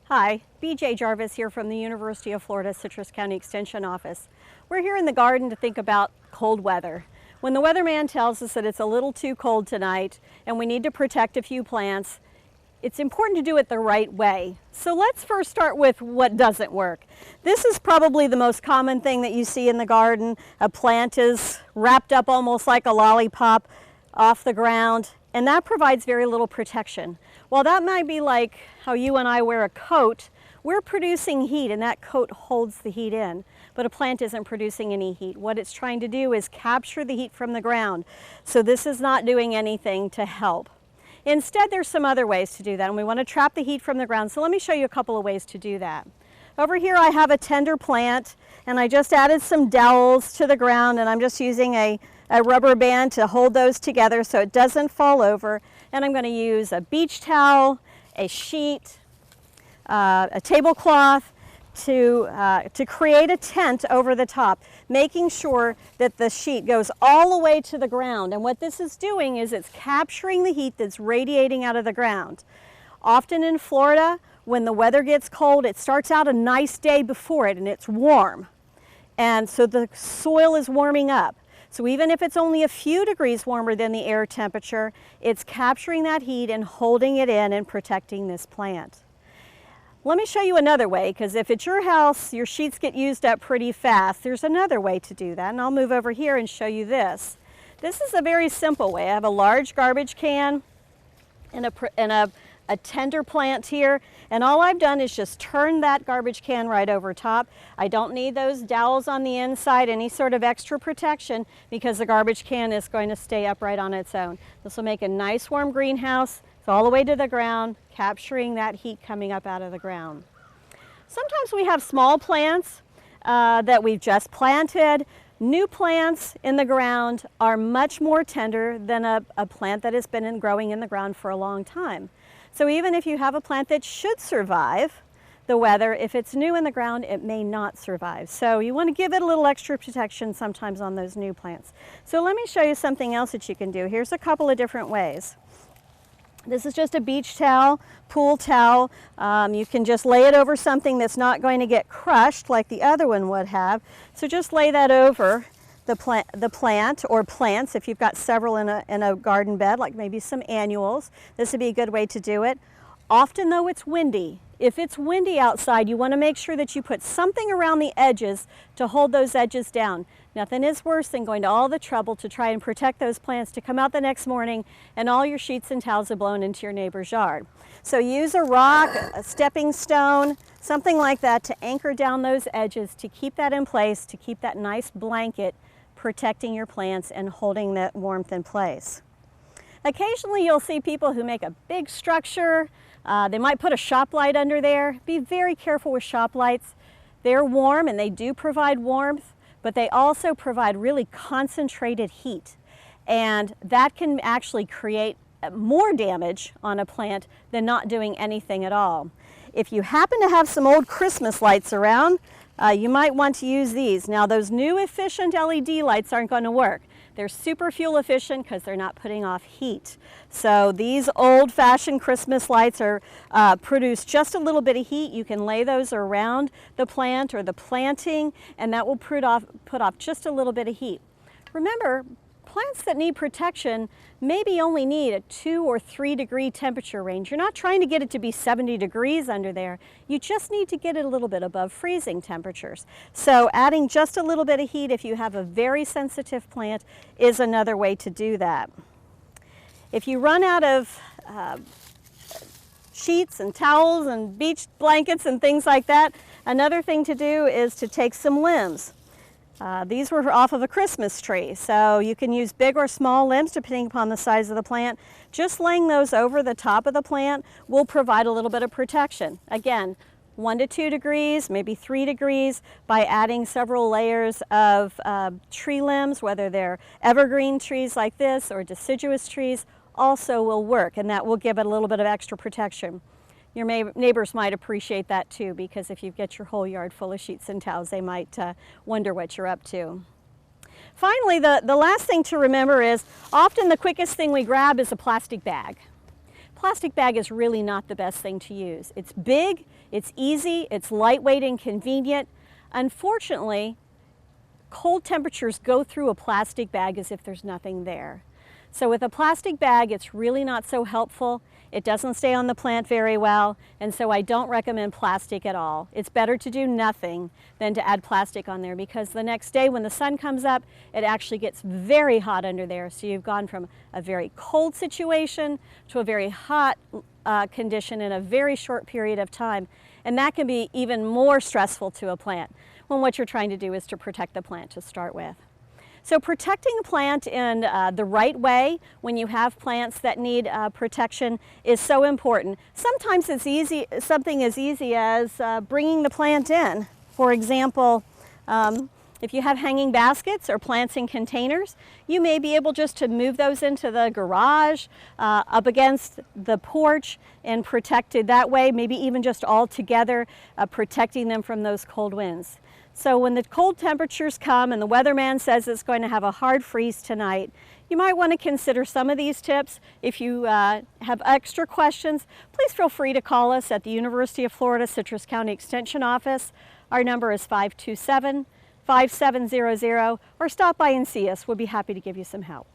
Hi, BJ Jarvis here from the University of Florida Citrus County Extension Office. We're here in the garden to think about cold weather. When the weatherman tells us that it's a little too cold tonight and we need to protect a few plants, it's important to do it the right way. So let's first start with what doesn't work. This is probably the most common thing that you see in the garden. A plant is wrapped up almost like a lollipop off the ground, and that provides very little protection. While that might be like how you and I wear a coat, we're producing heat and that coat holds the heat in. But a plant isn't producing any heat. What it's trying to do is capture the heat from the ground. So this is not doing anything to help. Instead, there's some other ways to do that, and we want to trap the heat from the ground. So let me show you a couple of ways to do that. Over here I have a tender plant, and I just added some dowels to the ground, and I'm just using a rubber band to hold those together so it doesn't fall over. And I'm going to use a beach towel, a sheet, a tablecloth to create a tent over the top, making sure that the sheet goes all the way to the ground. And what this is doing is it's capturing the heat that's radiating out of the ground. Often in Florida, when the weather gets cold, it starts out a nice day before it and it's warm. And so the soil is warming up. So even if it's only a few degrees warmer than the air temperature, it's capturing that heat and holding it in and protecting this plant. Let me show you another way, because if at your house your sheets get used up pretty fast, there's another way to do that. And I'll move over here and show you this. This is a very simple way. I have a large garbage can and a tender plant here, and all I've done is just turn that garbage can right over top. I don't need those dowels on the inside, any sort of extra protection, because the garbage can is going to stay upright on its own. This will make a nice warm greenhouse. It's all the way to the ground, capturing that heat coming up out of the ground. Sometimes we have small plants that we've just planted. New plants in the ground are much more tender than a plant that has been growing in the ground for a long time. So even if you have a plant that should survive the weather, if it's new in the ground, it may not survive. So you want to give it a little extra protection sometimes on those new plants. So let me show you something else that you can do. Here's a couple of different ways. This is just a beach towel, pool towel. You can just lay it over something that's not going to get crushed like the other one would have. So just lay that over the plant or plants if you've got several in a garden bed, like maybe some annuals. This would be a good way to do it. Often though it's windy. If it's windy outside, you want to make sure that you put something around the edges to hold those edges down. Nothing is worse than going to all the trouble to try and protect those plants to come out the next morning and all your sheets and towels are blown into your neighbor's yard. So use a rock, a stepping stone, something like that to anchor down those edges to keep that in place, to keep that nice blanket protecting your plants and holding that warmth in place. Occasionally you'll see people who make a big structure. They might put a shop light under there. Be very careful with shop lights. They're warm and they do provide warmth, but they also provide really concentrated heat. And that can actually create more damage on a plant than not doing anything at all. If you happen to have some old Christmas lights around, you might want to use these. Now those new efficient LED lights aren't going to work. They're super fuel efficient because they're not putting off heat. So these old-fashioned Christmas lights are produce just a little bit of heat. You can lay those around the plant or the planting, and that will put off just a little bit of heat. Remember, plants that need protection maybe only need a 2 or 3 degree temperature range. You're not trying to get it to be 70 degrees under there. You just need to get it a little bit above freezing temperatures. So adding just a little bit of heat if you have a very sensitive plant is another way to do that. If you run out of sheets and towels and beach blankets and things like that, another thing to do is to take some limbs. These were off of a Christmas tree, so you can use big or small limbs depending upon the size of the plant. Just laying those over the top of the plant will provide a little bit of protection. Again, 1 to 2 degrees, maybe 3 degrees, by adding several layers of tree limbs, whether they're evergreen trees like this or deciduous trees, also will work, and that will give it a little bit of extra protection. Your neighbors might appreciate that too, because if you get your whole yard full of sheets and towels, they might wonder what you're up to. Finally, the last thing to remember is often the quickest thing we grab is a plastic bag. plastic bag is really not the best thing to use. It's big, it's easy, it's lightweight and convenient. Unfortunately, cold temperatures go through a plastic bag as if there's nothing there. So with a plastic bag, it's really not so helpful. It doesn't stay on the plant very well, and so I don't recommend plastic at all. It's better to do nothing than to add plastic on there, because the next day when the sun comes up, it actually gets very hot under there. So you've gone from a very cold situation to a very hot condition in a very short period of time. And that can be even more stressful to a plant when what you're trying to do is to protect the plant to start with. So protecting a plant in the right way when you have plants that need protection is so important. Sometimes it's easy, something as easy as bringing the plant in. For example, if you have hanging baskets or plants in containers, you may be able just to move those into the garage, up against the porch, and protected that way, maybe even just all together, protecting them from those cold winds. So when the cold temperatures come and the weatherman says it's going to have a hard freeze tonight, you might want to consider some of these tips. If you have extra questions, please feel free to call us at the University of Florida Citrus County Extension Office. Our number is 527-5700, or stop by and see us. We'll be happy to give you some help.